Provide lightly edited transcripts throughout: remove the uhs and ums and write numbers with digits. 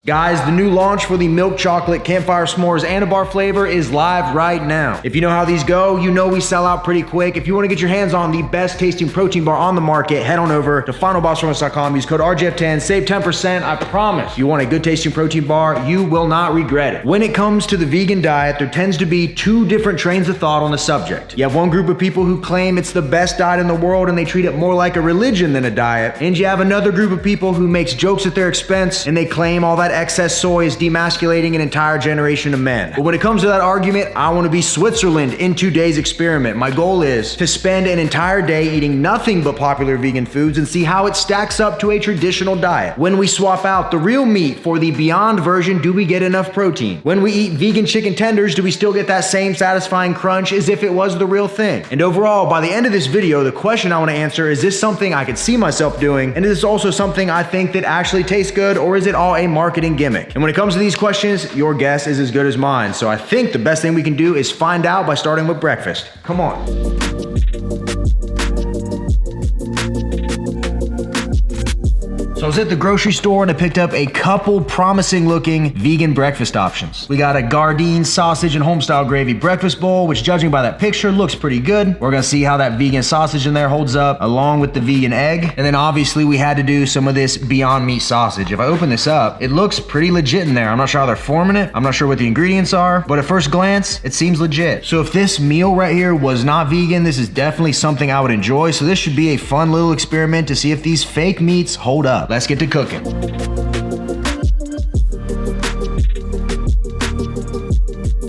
Guys, the new launch for the milk chocolate campfire s'mores ANABOLIC flavor is live right now. If you know how these go, you know we sell out pretty quick. If you want to get your hands on the best tasting protein bar on the market, head on over to finalbossfitness.com. Use code RGF10, save 10%. I promise you want a good tasting protein bar, you will not regret it. When it comes to the vegan diet, there tends to be two different trains of thought on the subject. You have one group of people who claim it's the best diet in the world and they treat it more like a religion than a diet. And you have another group of people who makes jokes at their expense and they claim all that excess soy is demasculating an entire generation of men. But when it comes to that argument, I want to be Switzerland in today's experiment. My goal is to spend an entire day eating nothing but popular vegan foods and see how it stacks up to a traditional diet. When we swap out the real meat for the Beyond version, do we get enough protein? When we eat vegan chicken tenders, do we still get that same satisfying crunch as if it was the real thing? And overall, by the end of this video, the question I want to answer is this something I could see myself doing? And is this also something I think that actually tastes good, or is it all a marketing gimmick? And when it comes to these questions, your guess is as good as mine. So I think the best thing we can do is find out by starting with breakfast. Come on. So I was at the grocery store and I picked up a couple promising looking vegan breakfast options. We got a Gardein sausage and homestyle gravy breakfast bowl, which judging by that picture looks pretty good. We're gonna see how that vegan sausage in there holds up along with the vegan egg. And then obviously we had to do some of this Beyond Meat sausage. If I open this up, it looks pretty legit in there. I'm not sure how they're forming it. I'm not sure what the ingredients are, but at first glance, it seems legit. So if this meal right here was not vegan, this is definitely something I would enjoy. So this should be a fun little experiment to see if these fake meats hold up. Let's get to cooking.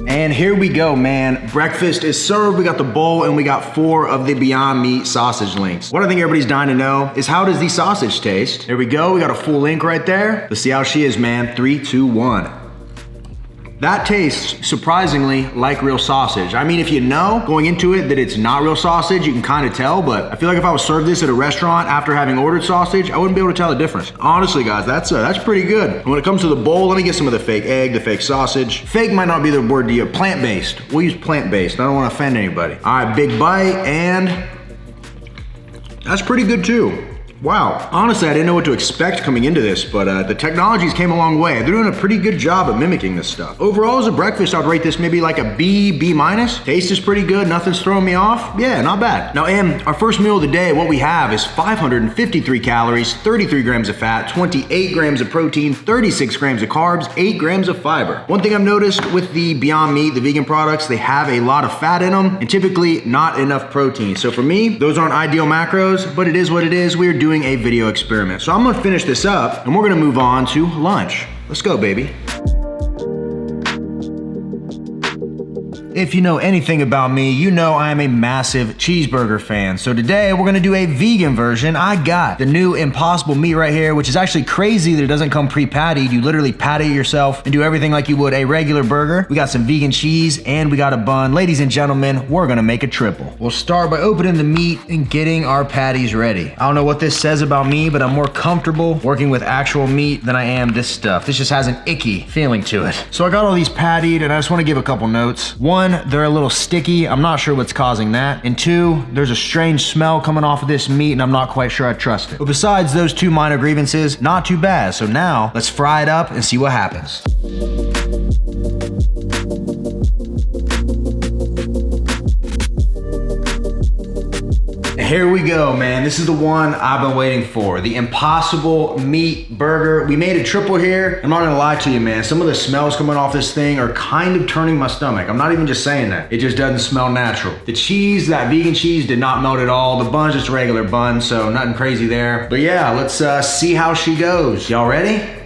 And here we go, man. Breakfast is served. We got the bowl and we got 4 of the Beyond Meat sausage links. What I think everybody's dying to know is, how does the sausage taste? Here we go. We got a full link right there. Let's see how she is, man. 3, 2, 1. That tastes surprisingly like real sausage. I mean, if you know going into it that it's not real sausage, you can kind of tell, but I feel like if I was served this at a restaurant after having ordered sausage, I wouldn't be able to tell the difference. Honestly, guys, that's pretty good. And when it comes to the bowl, let me get some of the fake egg, the fake sausage. Fake might not be the word to you. Plant-based. We'll use plant-based. I don't want to offend anybody. All right, big bite, and that's pretty good too. Wow. Honestly, I didn't know what to expect coming into this, but the technologies came a long way. They're doing a pretty good job at mimicking this stuff. Overall, as a breakfast, I'd rate this maybe like a B, B minus. Taste is pretty good. Nothing's throwing me off. Yeah, not bad. Now, Em, our first meal of the day, what we have is 553 calories, 33 grams of fat, 28 grams of protein, 36 grams of carbs, 8 grams of fiber. One thing I've noticed with the Beyond Meat, the vegan products, they have a lot of fat in them and typically not enough protein. So for me, those aren't ideal macros, but it is what it is. We're doing a video experiment. So I'm gonna finish this up and we're gonna move on to lunch. Let's go, baby. If you know anything about me, you know I am a massive cheeseburger fan. So today we're gonna do a vegan version. I got the new Impossible meat right here, which is actually crazy that it doesn't come pre-pattied. You literally patty it yourself and do everything like you would a regular burger. We got some vegan cheese and we got a bun. Ladies and gentlemen, we're gonna make a triple. We'll start by opening the meat and getting our patties ready. I don't know what this says about me, but I'm more comfortable working with actual meat than I am this stuff. This just has an icky feeling to it. So I got all these pattied and I just wanna give a couple notes. 1, they're a little sticky. I'm not sure what's causing that. And 2, there's a strange smell coming off of this meat and I'm not quite sure I trust it. But besides those 2 minor grievances, not too bad. So now let's fry it up and see what happens. Here we go, man. This is the one I've been waiting for. The Impossible meat burger. We made a triple here. I'm not gonna lie to you, man. Some of the smells coming off this thing are kind of turning my stomach. I'm not even just saying that. It just doesn't smell natural. The cheese, that vegan cheese, did not melt at all. The bun's just a regular bun, so nothing crazy there. But yeah, let's see how she goes. Y'all ready?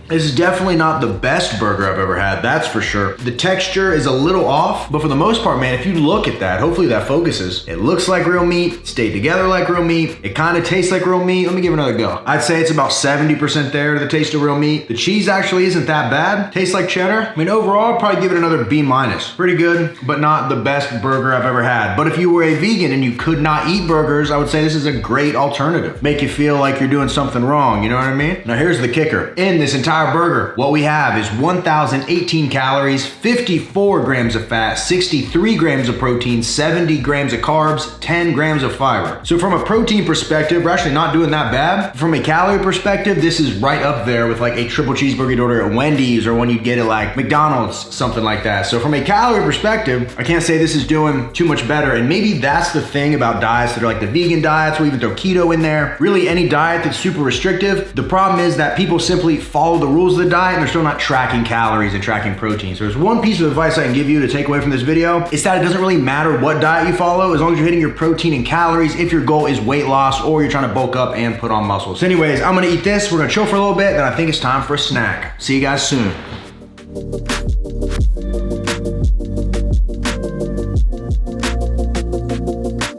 This is definitely not the best burger I've ever had, that's for sure. The texture is a little off, but for the most part, man, if you look at that, hopefully that focuses. It looks like real meat, stayed together like real meat. It kind of tastes like real meat. Let me give it another go. I'd say it's about 70% there to the taste of real meat. The cheese actually isn't that bad. Tastes like cheddar. I mean, overall, I'd probably give it another B minus. Pretty good, but not the best burger I've ever had. But if you were a vegan and you could not eat burgers, I would say this is a great alternative. Make you feel like you're doing something wrong, you know what I mean? Now here's the kicker. In this entire entire burger. What we have is 1,018 calories, 54 grams of fat, 63 grams of protein, 70 grams of carbs, 10 grams of fiber. So from a protein perspective, we're actually not doing that bad. From a calorie perspective, this is right up there with like a triple cheeseburger you'd order at Wendy's, or when you get it like McDonald's, something like that. So from a calorie perspective, I can't say this is doing too much better. And maybe that's the thing about diets that are like the vegan diets, or even throw keto in there. Really any diet that's super restrictive. The problem is that people simply follow the rules of the diet and they're still not tracking calories and tracking protein. So there's one piece of advice I can give you to take away from this video. It's that it doesn't really matter what diet you follow, as long as you're hitting your protein and calories, if your goal is weight loss or you're trying to bulk up and put on muscle. So anyways, I'm gonna eat this. We're gonna chill for a little bit, then I think it's time for a snack. See you guys soon.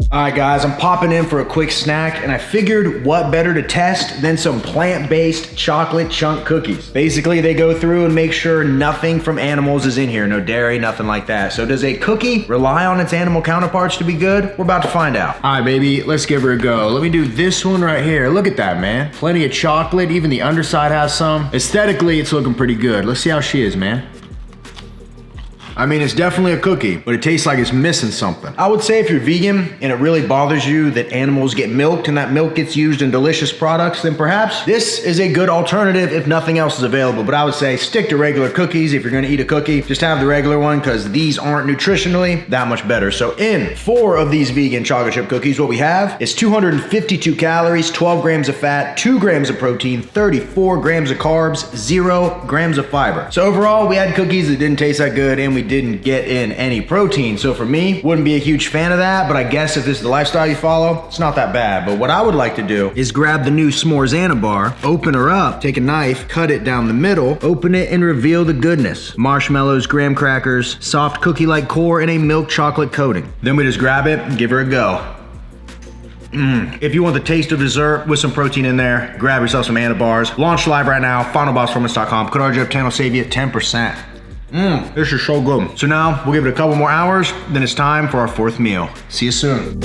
All right guys, I'm popping in for a quick snack, and I figured what better to test than some plant-based chocolate chunk cookies. Basically, they go through and make sure nothing from animals is in here, no dairy, nothing like that. So does a cookie rely on its animal counterparts to be good? We're about to find out. All right, baby, let's give her a go. Let me do this one right here. Look at that, man. Plenty of chocolate, even the underside has some. Aesthetically, it's looking pretty good. Let's see how she is, man. I mean, it's definitely a cookie, but it tastes like it's missing something. I would say if you're vegan and it really bothers you that animals get milked and that milk gets used in delicious products, then perhaps this is a good alternative if nothing else is available. But I would say stick to regular cookies. If you're gonna eat a cookie, just have the regular one, because these aren't nutritionally that much better. So in 4 of these vegan chocolate chip cookies, what we have is 252 calories, 12 grams of fat, 2 grams of protein, 34 grams of carbs, 0 grams of fiber. So overall, we had cookies that didn't taste that good, and we didn't get in any protein. So for me, wouldn't be a huge fan of that, but I guess if this is the lifestyle you follow, it's not that bad. But what I would like to do is grab the new s'mores Anabar, open her up, take a knife, cut it down the middle, open it, and reveal the goodness. Marshmallows, graham crackers, soft cookie-like core, and a milk chocolate coating. Then we just grab it and give her a go. If you want the taste of dessert with some protein in there, grab yourself some Anabars. Launch live right now, finalbossperformance.com. Code RJF10 will save you 10%. This is so good. So now we'll give it a couple more hours, then it's time for our 4th meal. See you soon.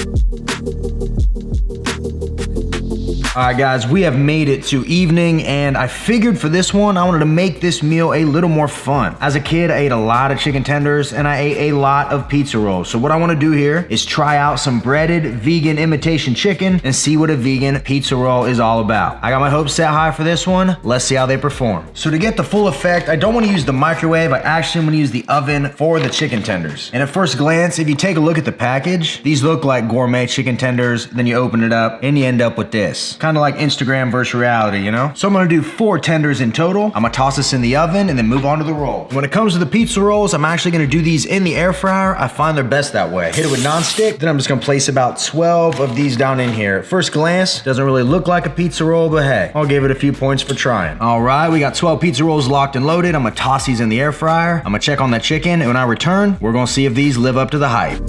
All right guys, we have made it to evening, and I figured for this one, I wanted to make this meal a little more fun. As a kid, I ate a lot of chicken tenders and I ate a lot of pizza rolls. So what I wanna do here is try out some breaded vegan imitation chicken and see what a vegan pizza roll is all about. I got my hopes set high for this one. Let's see how they perform. So to get the full effect, I don't wanna use the microwave. I actually wanna use the oven for the chicken tenders. And at first glance, if you take a look at the package, these look like gourmet chicken tenders. Then you open it up and you end up with this. Kind of like Instagram versus reality, you know? So I'm gonna do 4 tenders in total. I'm gonna toss this in the oven and then move on to the roll. When it comes to the pizza rolls, I'm actually gonna do these in the air fryer. I find they're best that way. Hit it with nonstick, then I'm just gonna place about 12 of these down in here. At first glance, doesn't really look like a pizza roll, but hey, I'll give it a few points for trying. All right, we got 12 pizza rolls locked and loaded. I'm gonna toss these in the air fryer. I'm gonna check on that chicken, and when I return, we're gonna see if these live up to the hype.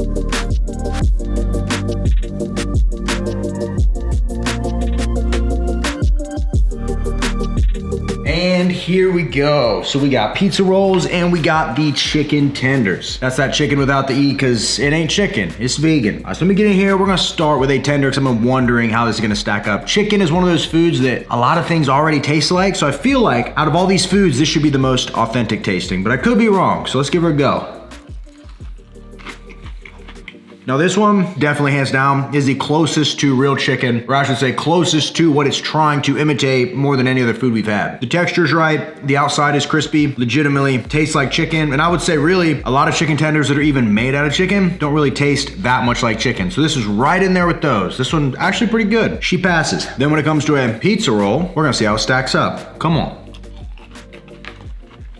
And here we go. So we got pizza rolls and we got the chicken tenders. That's that chicken without the E, because it ain't chicken, it's vegan. All right, so let me get in here. We're gonna start with a tender because I'm wondering how this is gonna stack up. Chicken is one of those foods that a lot of things already taste like, so I feel like out of all these foods, this should be the most authentic tasting, but I could be wrong, so let's give her a go. Now this one, definitely hands down, is the closest to real chicken, or I should say closest to what it's trying to imitate more than any other food we've had. The texture's right, the outside is crispy, legitimately tastes like chicken, and I would say really, a lot of chicken tenders that are even made out of chicken don't really taste that much like chicken. So this is right in there with those. This one's actually pretty good. She passes. Then when it comes to a pizza roll, we're gonna see how it stacks up. Come on.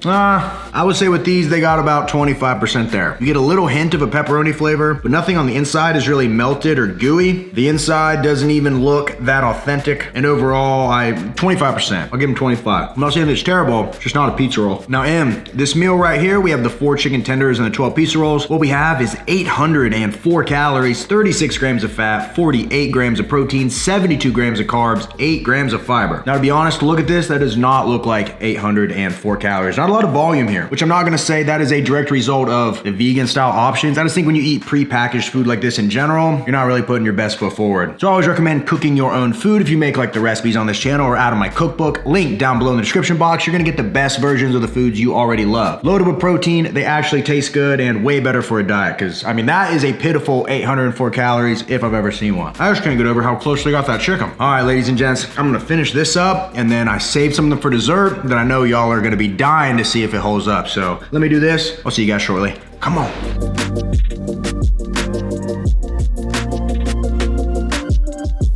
I would say with these, they got about 25% there. You get a little hint of a pepperoni flavor, but nothing on the inside is really melted or gooey. The inside doesn't even look that authentic. And overall, 25%. I'll give them 25. I'm not saying it's terrible, it's just not a pizza roll. Now in this meal right here, we have the 4 chicken tenders and the 12 pizza rolls. What we have is 804 calories, 36 grams of fat, 48 grams of protein, 72 grams of carbs, 8 grams of fiber. Now to be honest, look at this, that does not look like 804 calories. Not a a lot of volume here, which I'm not gonna say that is a direct result of the vegan style options. I just think when you eat prepackaged food like this in general, you're not really putting your best foot forward. So I always recommend cooking your own food if you make like the recipes on this channel or out of my cookbook. Link down below in the description box. You're gonna get the best versions of the foods you already love. Loaded with protein, they actually taste good and way better for a diet, because I mean, that is a pitiful 804 calories if I've ever seen one. I just can't get over how closely I got that chicken. All right, ladies and gents, I'm gonna finish this up, and then I saved something for dessert that I know y'all are gonna be dying to see if it holds up. So let me do this. I'll see you guys shortly. Come on.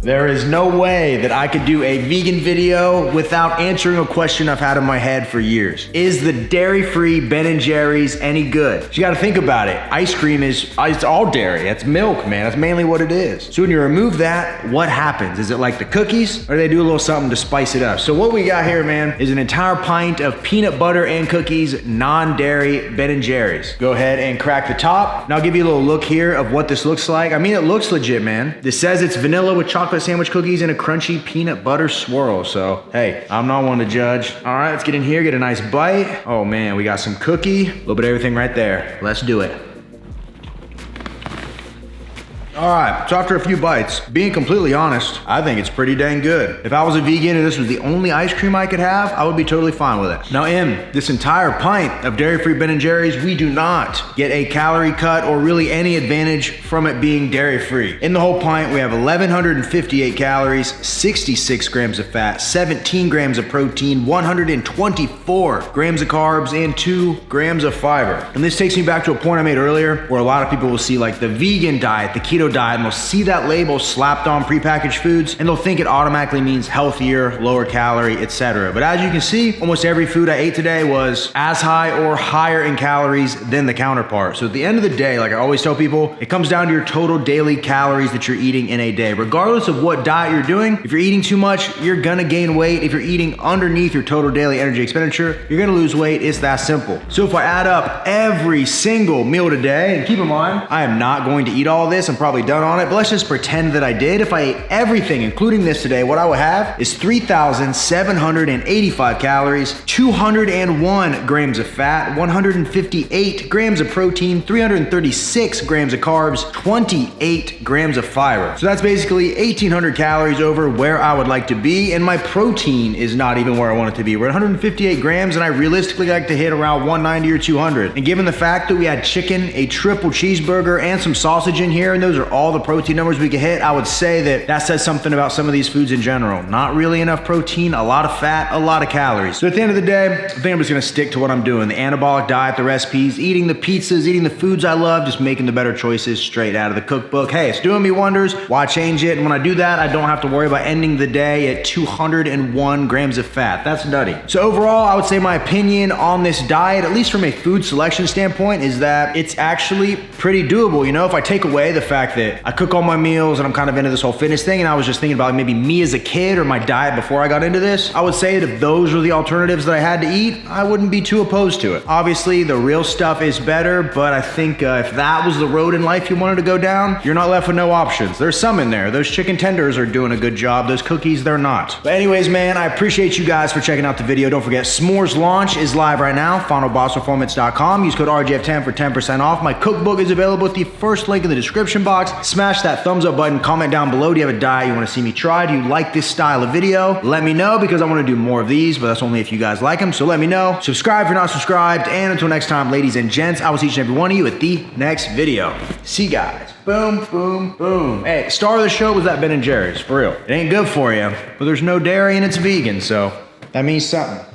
There is no way that I could do a vegan video without answering a question I've had in my head for years. Is the dairy-free Ben & Jerry's any good? So you gotta think about it. Ice cream it's all dairy. That's milk, man. That's mainly what it is. So when you remove that, what happens? Is it like the cookies, or do they do a little something to spice it up? So what we got here, man, is an entire pint of peanut butter and cookies, non-dairy Ben & Jerry's. Go ahead and crack the top. And I'll give you a little look here of what this looks like. I mean, it looks legit, man. This says it's vanilla with chocolate sandwich cookies and a crunchy peanut butter swirl. So, hey, I'm not one to judge. All right, let's get in here, get a nice bite. Oh man, we got some cookie, a little bit of everything right there. Let's do it. All right, so after a few bites, being completely honest, I think it's pretty dang good. If I was a vegan and this was the only ice cream I could have, I would be totally fine with it. Now in this entire pint of dairy-free Ben & Jerry's, we do not get a calorie cut or really any advantage from it being dairy-free. In the whole pint, we have 1,158 calories, 66 grams of fat, 17 grams of protein, 124 grams of carbs, and 2 grams of fiber. And this takes me back to a point I made earlier where a lot of people will see like the vegan diet, the keto diet, and they'll see that label slapped on prepackaged foods and they'll think it automatically means healthier, lower calorie, etc. But as you can see, almost every food I ate today was as high or higher in calories than the counterpart. So at the end of the day, like I always tell people, it comes down to your total daily calories that you're eating in a day. Regardless of what diet you're doing, if you're eating too much, you're gonna gain weight. If you're eating underneath your total daily energy expenditure, you're gonna lose weight. It's that simple. So if I add up every single meal today, and keep in mind, I am not going to eat all this. I'm probably done on it, but let's just pretend that I did. If I ate everything, including this today, what I would have is 3,785 calories, 201 grams of fat, 158 grams of protein, 336 grams of carbs, 28 grams of fiber. So that's basically 1,800 calories over where I would like to be, and my protein is not even where I want it to be. We're at 158 grams, and I realistically like to hit around 190 or 200. And given the fact that we had chicken, a triple cheeseburger, and some sausage in here, and those are all the protein numbers we could hit, I would say that says something about some of these foods in general. Not really enough protein, a lot of fat, a lot of calories. So at the end of the day, I think I'm just gonna stick to what I'm doing. The anabolic diet, the recipes, eating the pizzas, eating the foods I love, just making the better choices straight out of the cookbook. Hey, it's doing me wonders. Why change it? And when I do that, I don't have to worry about ending the day at 201 grams of fat. That's nutty. So overall, I would say my opinion on this diet, at least from a food selection standpoint, is that it's actually pretty doable. You know, if I take away the fact that I cook all my meals and I'm kind of into this whole fitness thing, and I was just thinking about maybe me as a kid or my diet before I got into this, I would say that if those were the alternatives that I had to eat, I wouldn't be too opposed to it. Obviously, the real stuff is better, but I think if that was the road in life you wanted to go down, you're not left with no options. There's some in there. Those chicken tenders are doing a good job. Those cookies, they're not. But anyways, man, I appreciate you guys for checking out the video. Don't forget, S'mores launch is live right now. FinalBossPerformance.com. Use code RGF10 for 10% off. My cookbook is available at the first link in the description box. Smash that thumbs up button. Comment down below. Do you have a diet you want to see me try? Do you like this style of video? Let me know, because I want to do more of these, but that's only if you guys like them. So let me know. Subscribe if you're not subscribed. And until next time, ladies and gents, I will see each and every one of you at the next video. See you guys. Boom, boom, boom. Hey, star of the show was that Ben & Jerry's, for real. It ain't good for you, but there's no dairy and it's vegan, so that means something.